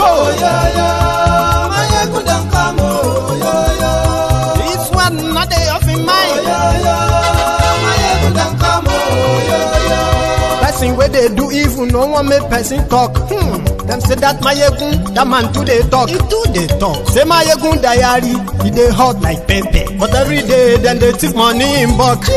Oh, Mayegun don't come, oh, this one not day off in mind. Mayegun don't come, oh, person where they do evil, no one make person talk. Them say that Mayegun, that man do they talk. He do they talk. Say Mayegun diary, he dey hot like pepper. But every day, then they take money in bulk.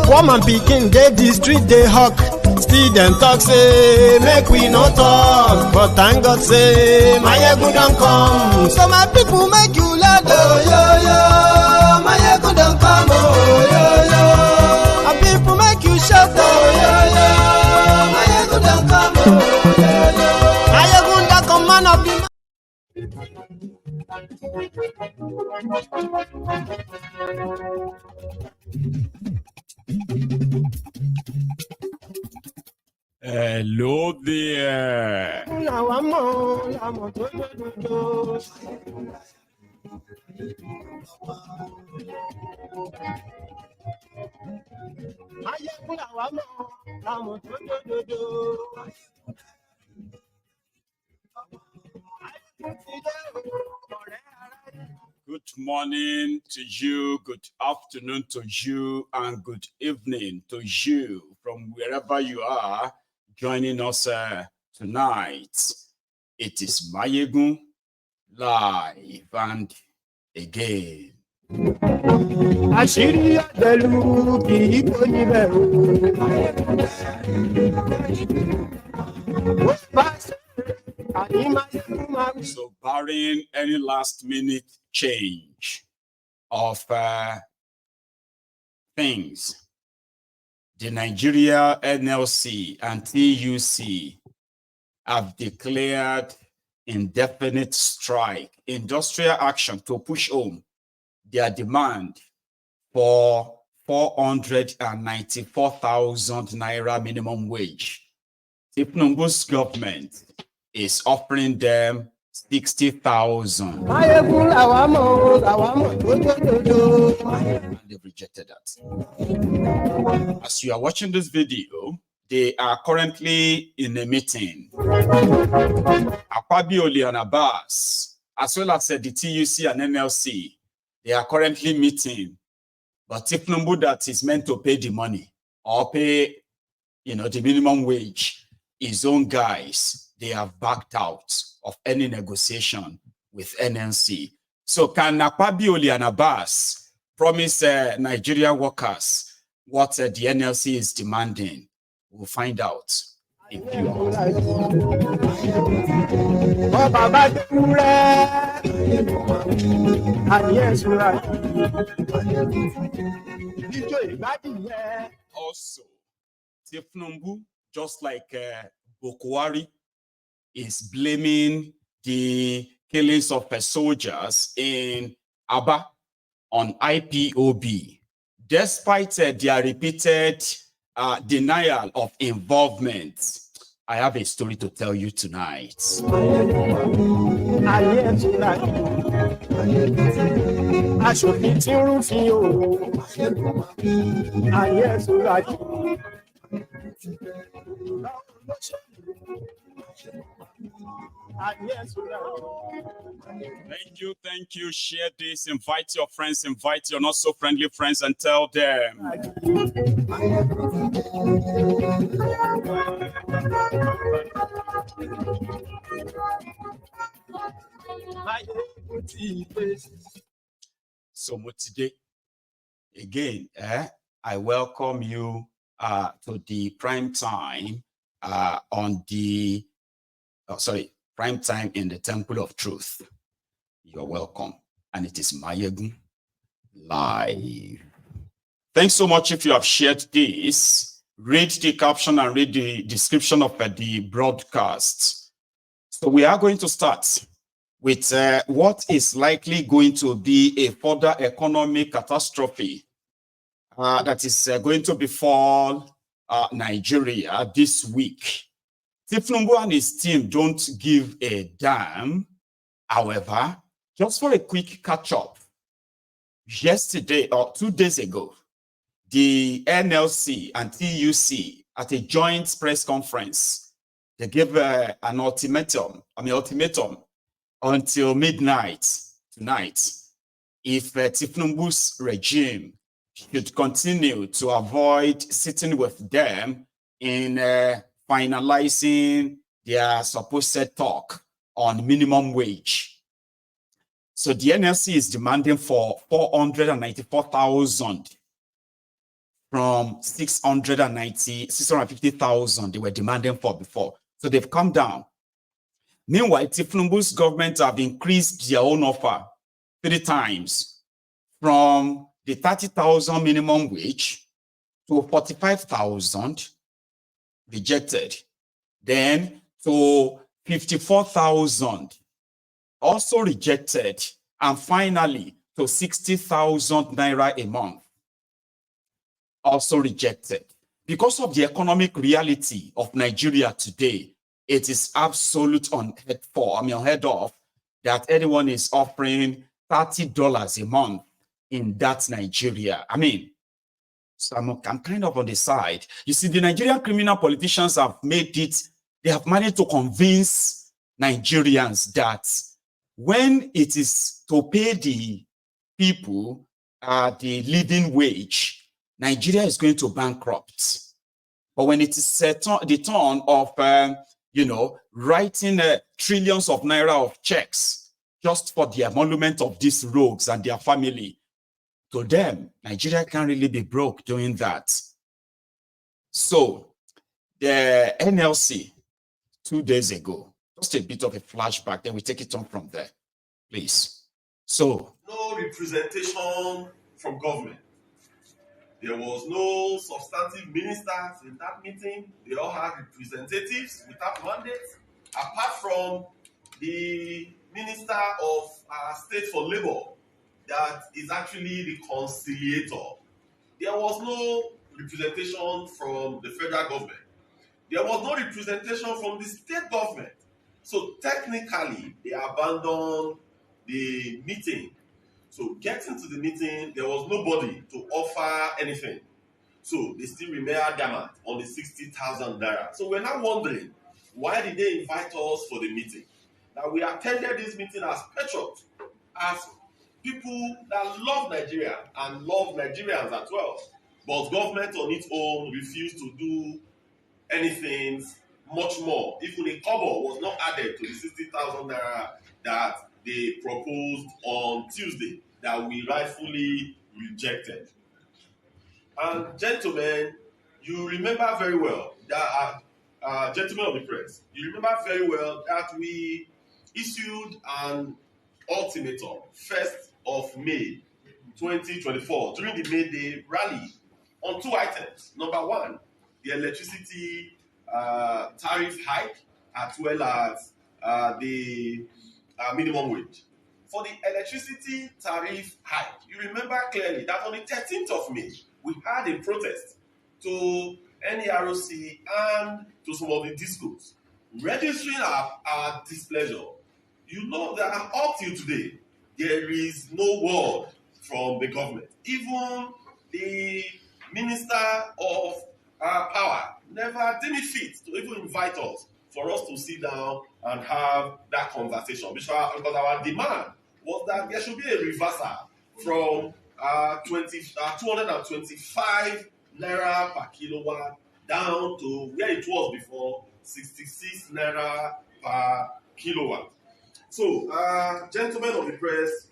Woman picking, they the street, they hawk. Still them talk, say, make we no talk. But thank God, say, Mayegun don't come. So my people make you laugh. Oh, Mayegun don't come. Oh, and people make you shout. Oh, Mayegun don't come. Oh, Mayegun don't come, man of the Hello there. Good morning to you, good afternoon to you, and good evening to you from wherever you are joining us tonight. It is Mayegun live and again. So barring any last minute change of things, the Nigeria NLC and TUC have declared indefinite strike, industrial action to push home their demand for 494,000 naira minimum wage. Tinubu's government is offering them 60,000. And they've rejected that. As you are watching this video, they are currently in a meeting. Akwabioli and Abbas, as well as the TUC and NLC, they are currently meeting. But Tinubu that is meant to pay the money or pay, the minimum wage, his own guys, they have backed out of any negotiation with NLC. So can Akwabioli and Abbas promise Nigeria workers what the NLC is demanding? We'll find out in few hours. Also, Tinubu, just like Bokwari, is blaming the killings of soldiers in Aba on IPOB, despite their repeated denial of involvement. I have a story to tell you tonight. Thank you. Share this, invite your friends, invite your not so friendly friends, and tell them. So today, again, I welcome you to the prime time on the prime time in the Temple of Truth. You're welcome. And it is Mayegun live. Thanks so much if you have shared this. Read the caption and read the description of the broadcast. So we are going to start with what is likely going to be a further economic catastrophe that is going to befall Nigeria this week. Tinubu and his team don't give a damn. However, just for a quick catch-up, yesterday or 2 days ago, the NLC and TUC at a joint press conference, They gave an ultimatum until midnight tonight. If Tifnumbu's regime should continue to avoid sitting with them in finalizing their supposed talk on minimum wage. So the NLC is demanding for 494,000 from 650,000 they were demanding for before. So they've come down. Meanwhile, Tifnumbu's government have increased their own offer 3 times, from the 30,000 minimum wage to 45,000, rejected, then to 54,000, also rejected, and finally to 60,000 naira a month, also rejected. Because of the economic reality of Nigeria today, it is absolute unheard of that anyone is offering $30 a month in that Nigeria. I mean, so I'm kind of on the side. You see, the Nigerian criminal politicians have made it, they have managed to convince Nigerians that when it is to pay the people the living wage, Nigeria is going to bankrupt. But when it is the turn of, writing trillions of naira of checks just for the emolument of these rogues and their family, to them, Nigeria can't really be broke doing that. So the NLC 2 days ago, just a bit of a flashback, then we take it on from there, please. So no representation from government. There was no substantive ministers in that meeting. They all had representatives without mandates, apart from the Minister of State for Labor, that is actually the conciliator. There was no representation from the federal government. There was no representation from the state government. So technically, they abandoned the meeting. So getting to the meeting, there was nobody to offer anything. So they still remain adamant on the 60,000 naira. So we're now wondering, why did they invite us for the meeting? Now we attended this meeting as patriots, as people that love Nigeria and love Nigerians as well. But government on its own refused to do anything much more. Even a kobo was not added to the 60,000 naira that they proposed on Tuesday, that we rightfully rejected. And gentlemen, you remember very well that, gentlemen of the press, you remember very well that we issued an ultimatum 1st of May 2024 during the May Day rally on 2 items. Number 1, the electricity tariff hike, as well as the minimum wage. For the electricity tariff hike, you remember clearly that on the 13th of May, we had a protest to NERC and to some of the discos, registering our displeasure. You know that up till today, there is no word from the government. Even the Minister of Power never deemed it fit to even invite us for us to sit down and have that conversation. Because our demand was that there should be a reversal from 225 naira per kilowatt down to where it was before, 66 naira per kilowatt. So, gentlemen of the press,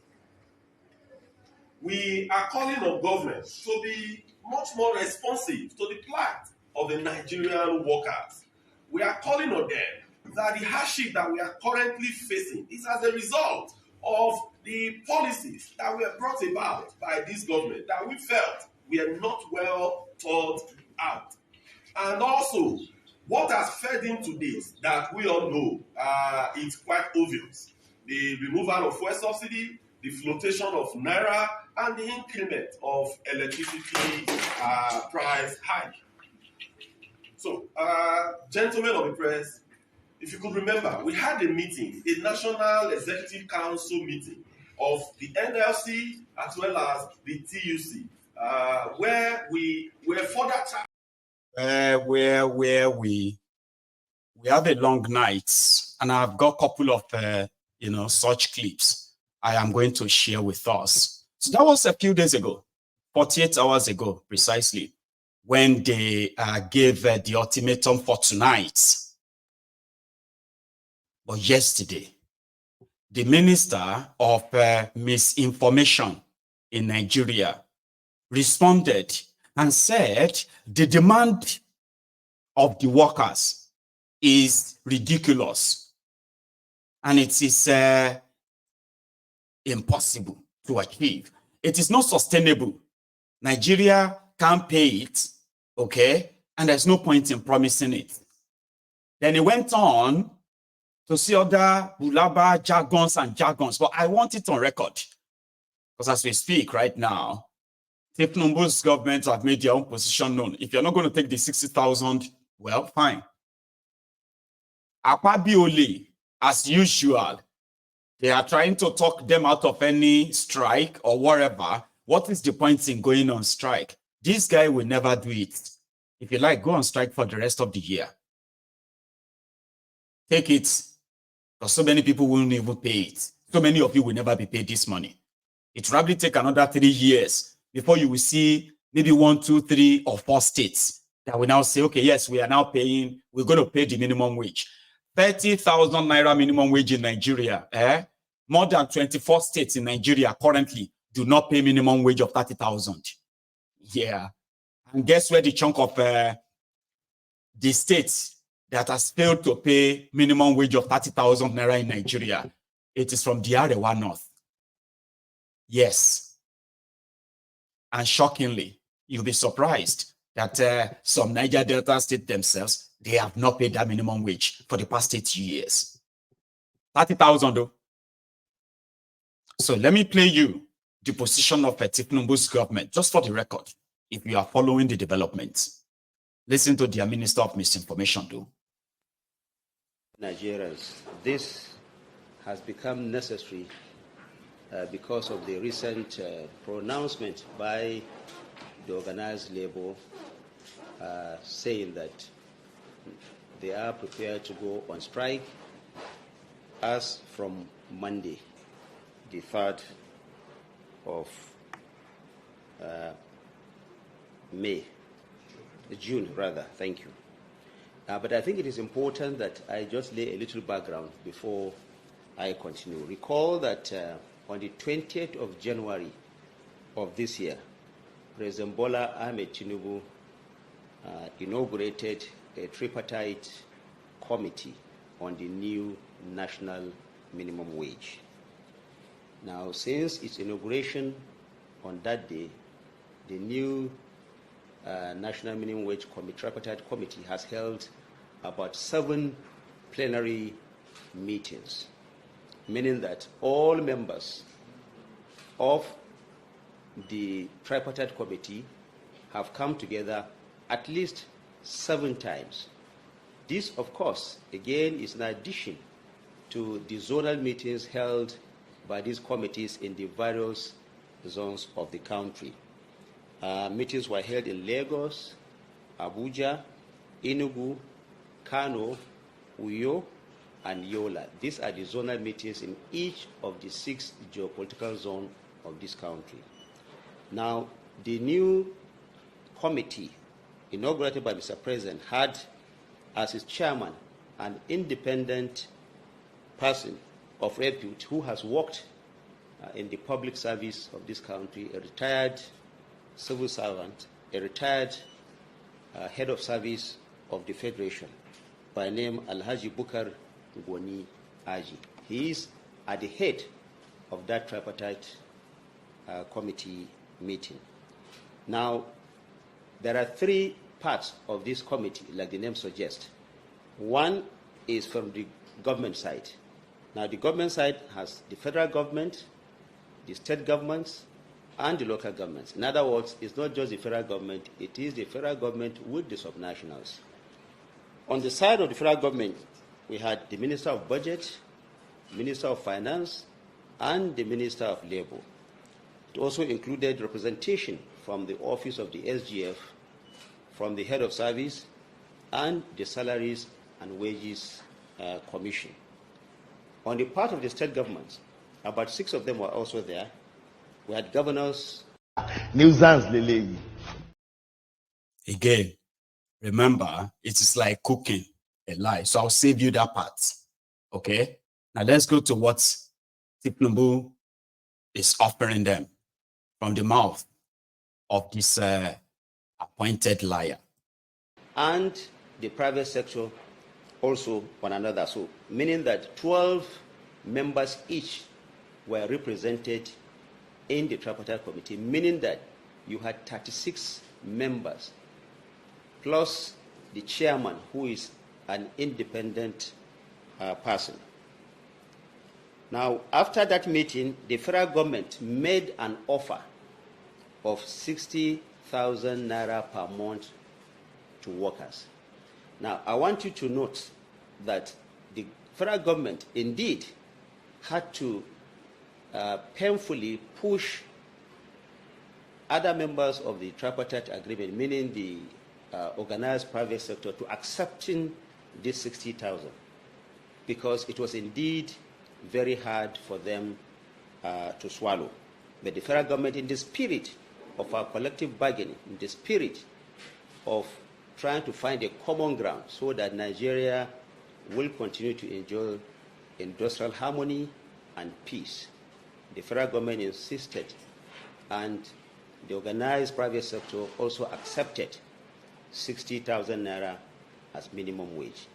we are calling on government to be much more responsive to the plight of the Nigerian workers. We are calling on them that the hardship that we are currently facing is as a result of the policies that were brought about by this government that we felt were not well thought out. And also, what has fed into this that we all know is quite obvious. The removal of fuel subsidy, the flotation of naira, and the increment of electricity price hike. So, gentlemen of the press, if you could remember, we had a meeting, a National Executive Council meeting of the NLC as well as the TUC, where we were further we have a long night, and I've got a couple of, such clips I am going to share with us. So that was a few days ago, 48 hours ago, precisely, when they gave the ultimatum for tonight. But yesterday, the Minister of Misinformation in Nigeria responded and said the demand of the workers is ridiculous and it is impossible to achieve. It is not sustainable. Nigeria can't pay it, okay? And there's no point in promising it. Then he went on to see other bulaba jargons, but I want it on record. Because as we speak right now, Tinubu's government have made their own position known. If you're not going to take the 60,000, well, fine. Akpabioli, as usual, they are trying to talk them out of any strike or whatever. What is the point in going on strike? This guy will never do it. If you like, go on strike for the rest of the year. Take it, because so many people won't even pay it. So many of you will never be paid this money. It will probably take another 3 years before you will see maybe 1, 2, 3, or 4 states that will now say, okay, yes, we are now paying, we're going to pay the minimum wage. 30,000 naira minimum wage in Nigeria. More than 24 states in Nigeria currently do not pay minimum wage of 30,000. Yeah. And guess where the chunk of the states that has failed to pay minimum wage of 30,000 naira in Nigeria? It is from the Arewa North. Yes. And shockingly, you'll be surprised that some Niger Delta state themselves, they have not paid that minimum wage for the past 8 years. 30,000 though. So let me play you the position of Tinubu's government, just for the record, if you are following the developments. Listen to their Minister of Misinformation though. Nigerians, this has become necessary because of the recent pronouncement by the organized labor saying that they are prepared to go on strike as from Monday, the 3rd of June, thank you. But I think it is important that I just lay a little background before I continue. Recall that on the 20th of January of this year, President Bola Ahmed Tinubu inaugurated a tripartite committee on the new national minimum wage. Now, since its inauguration on that day, the new National Minimum Wage Tripartite Committee has held about 7 plenary meetings, meaning that all members of the Tripartite Committee have come together at least 7 times. This, of course, again, is in addition to the zonal meetings held by these committees in the various zones of the country. Meetings were held in Lagos, Abuja, Enugu, Kano, Uyo, and Yola. These are the zonal meetings in each of the 6 geopolitical zones of this country. Now, the new committee, inaugurated by Mr. President, had as its chairman an independent person of repute who has worked in the public service of this country, a retired civil servant, a retired head of service of the Federation, by name Alhaji Bukar Gwani Aji. He is at the head of that tripartite committee meeting. Now, there are 3 parts of this committee, like the name suggests. One is from the government side. Now, the government side has the federal government, the state governments, and the local governments. In other words, it's not just the federal government, it is the federal government with the subnationals. On the side of the federal government, we had the Minister of Budget, Minister of Finance, and the Minister of Labor. It also included representation from the Office of the SGF, from the Head of Service, and the Salaries and Wages Commission. On the part of the state governments, about 6 of them were also there. We had governors. Again, remember, it is like cooking a lie. So I'll save you that part. Okay? Now let's go to what Tinubu is offering them from the mouth of this appointed liar. And the private sector also one another. So meaning that 12 members each were represented in the tripartite committee, meaning that you had 36 members plus the chairman, who is an independent person. Now, after that meeting, the federal government made an offer of 60,000 naira per month to workers. Now, I want you to note that the federal government indeed had to painfully push other members of the tripartite agreement, meaning the organized private sector, to accepting this 60,000, because it was indeed very hard for them to swallow. But the federal government, in the spirit of our collective bargaining, in the spirit of trying to find a common ground so that Nigeria will continue to enjoy industrial harmony and peace, the federal government insisted, and the organized private sector also accepted 60,000 naira as minimum wage.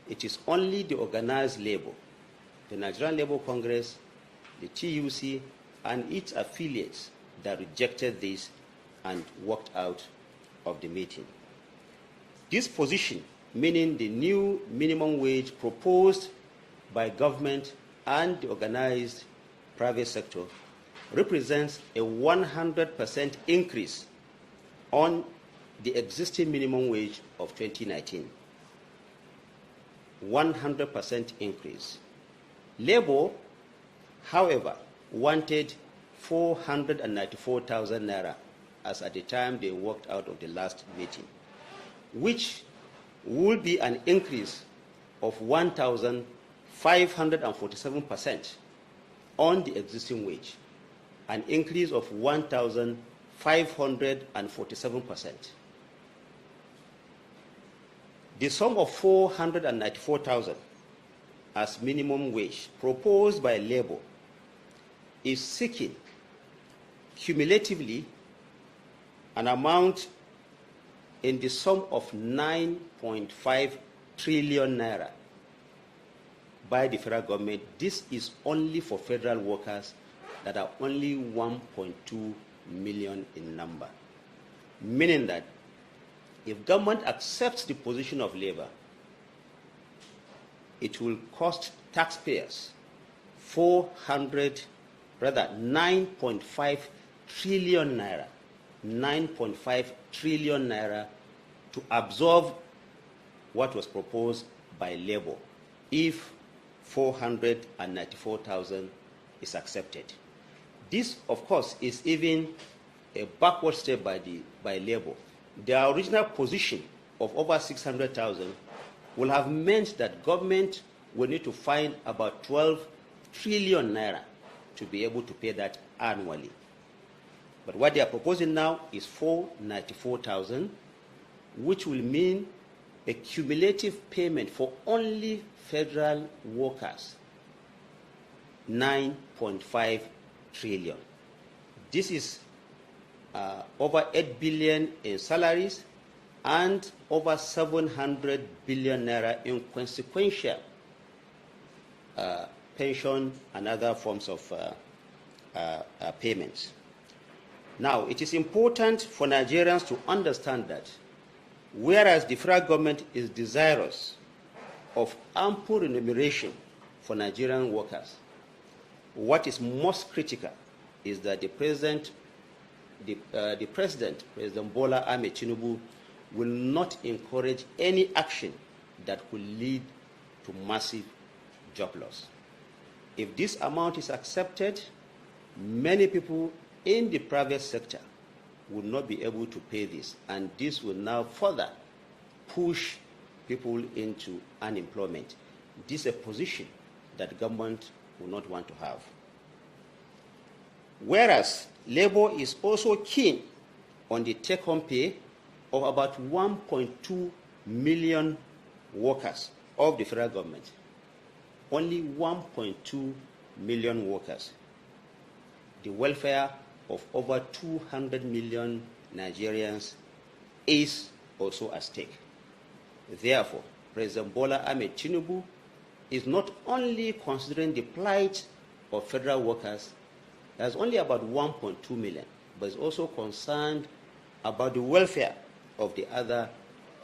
It is only the organized labor, the Nigerian Labour Congress, the TUC, and its affiliates that rejected this and walked out of the meeting. This position, meaning the new minimum wage proposed by government and the organized private sector, represents a 100% increase on the existing minimum wage of 2019. 100% increase. Labour, however, wanted 494,000 naira as at the time they walked out of the last meeting, which would be an increase of 1,547% on the existing wage, an increase of 1,547%. The sum of 494,000 as minimum wage proposed by Labour is seeking cumulatively an amount in the sum of 9.5 trillion naira by the federal government. This is only for federal workers that are only 1.2 million in number, meaning that if government accepts the position of Labour, it will cost taxpayers 9.5 trillion naira, 9.5 trillion naira to absorb what was proposed by Labour if 494,000 is accepted. This, of course, is even a backward step by Labour. Their original position of over 600,000 will have meant that government will need to find about 12 trillion naira to be able to pay that annually. But what they are proposing now is 494,000, which will mean a cumulative payment for only federal workers, 9.5 trillion. This is over 8 billion in salaries and over 700 billion naira in consequential pension and other forms of payments. Now, it is important for Nigerians to understand that whereas the federal government is desirous of ample remuneration for Nigerian workers, what is most critical is that President Bola Ahmed Tinubu, will not encourage any action that will lead to massive job loss. If this amount is accepted, many people in the private sector will not be able to pay this, and this will now further push people into unemployment. This is a position that government will not want to have. Whereas Labour is also keen on the take-home pay of about 1.2 million workers of the federal government. Only 1.2 million workers. The welfare of over 200 million Nigerians is also at stake. Therefore, President Bola Ahmed Tinubu is not only considering the plight of federal workers, there's only about 1.2 million, but is also concerned about the welfare of the other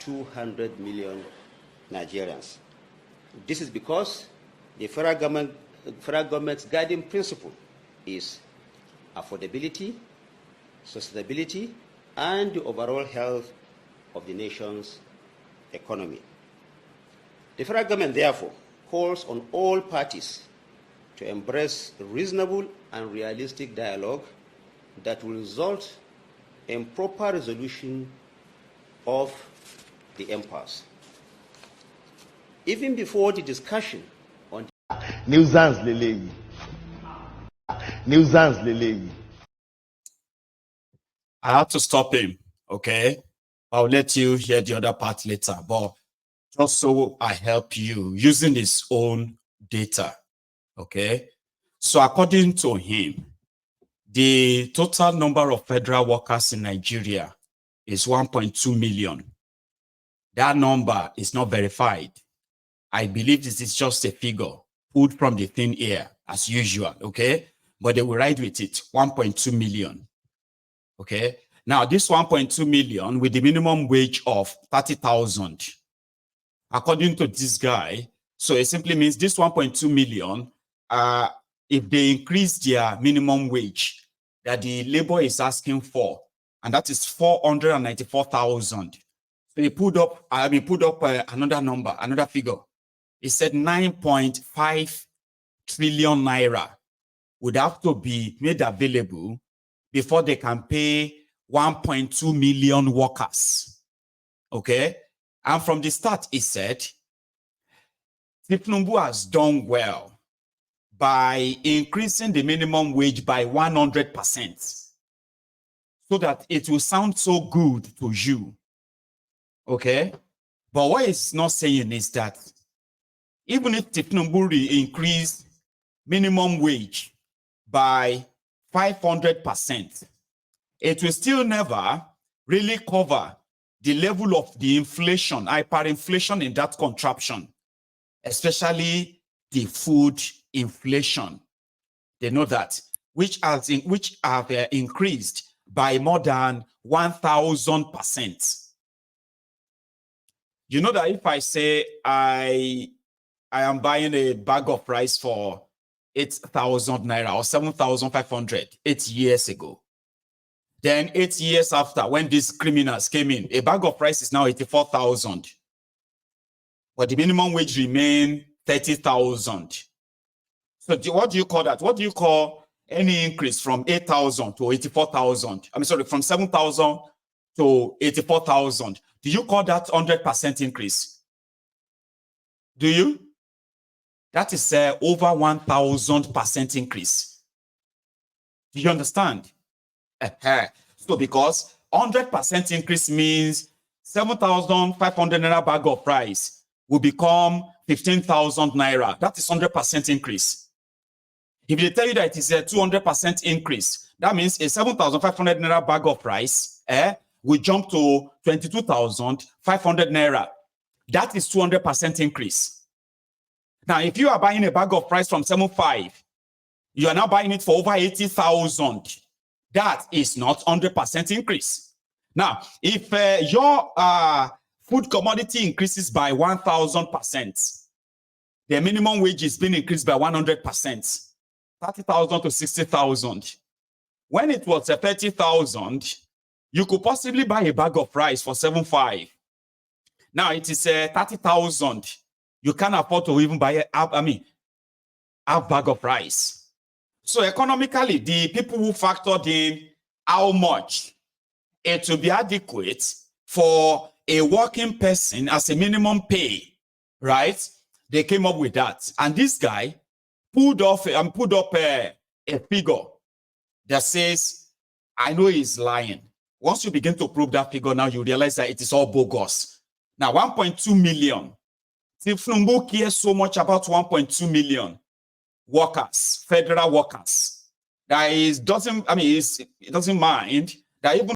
200 million Nigerians. This is because the federal government's guiding principle is affordability, sustainability, and the overall health of the nation's economy. The federal government, therefore, calls on all parties to embrace reasonable and realistic dialogue that will result in proper resolution of the impasse. Even before the discussion on nuisance leleyi. I had to stop him, okay? I'll let you hear the other part later, but just so I help you using his own data, okay? So according to him, the total number of federal workers in Nigeria is 1.2 million. That number is not verified. I believe this is just a figure pulled from the thin air, as usual, okay? But they will ride with it, 1.2 million, okay? Now, this 1.2 million with the minimum wage of 30,000, according to this guy, so it simply means this 1.2 million, if they increase their minimum wage that the labor is asking for, and that is 494,000. So he put up another number, another figure. He said 9.5 trillion naira would have to be made available before they can pay 1.2 million workers. Okay? And from the start, he said, Tinubu has done well by increasing the minimum wage by 100% so that it will sound so good to you. Okay? But what he's not saying is that even if Tinubu increased minimum wage by 500%, it will still never really cover the level of the inflation, hyperinflation in that contraption, especially the food inflation. They know that, which have increased by more than 1,000%. You know that if I say I am buying a bag of rice for 8,000 naira or 7,500 8 years ago, then 8 years after, when these criminals came in, a bag of rice is now 84,000. But the minimum wage remain 30,000. So what do you call that? What do you call any increase from 8,000 to 84,000? I'm sorry, from 7,000 to 84,000. Do you call that 100% increase? Do you? That is over 1,000% increase. Do you understand? So because 100% increase means 7,500 naira bag of rice will become 15,000 naira. That is 100% increase. If they tell you that it is a 200% increase, that means a 7,500 naira bag of rice will jump to 22,500 naira. That is 200% increase. Now, if you are buying a bag of rice from 7.5, you are now buying it for over 80,000. That is not 100% increase. Now, if your food commodity increases by 1,000%, the minimum wage is being increased by 100%, 30,000 to 60,000. When it was 30,000, you could possibly buy a bag of rice for 7.5. Now it is 30,000. You can't afford to even buy a bag of rice. So economically, the people who factored in how much it will be adequate for a working person as a minimum pay, right? They came up with that. And this guy pulled up a figure that says, I know he's lying. Once you begin to prove that figure, now you realize that it is all bogus. Now, 1.2 million. Tifnumbu cares so much about 1.2 million workers, federal workers, that he doesn't mind that even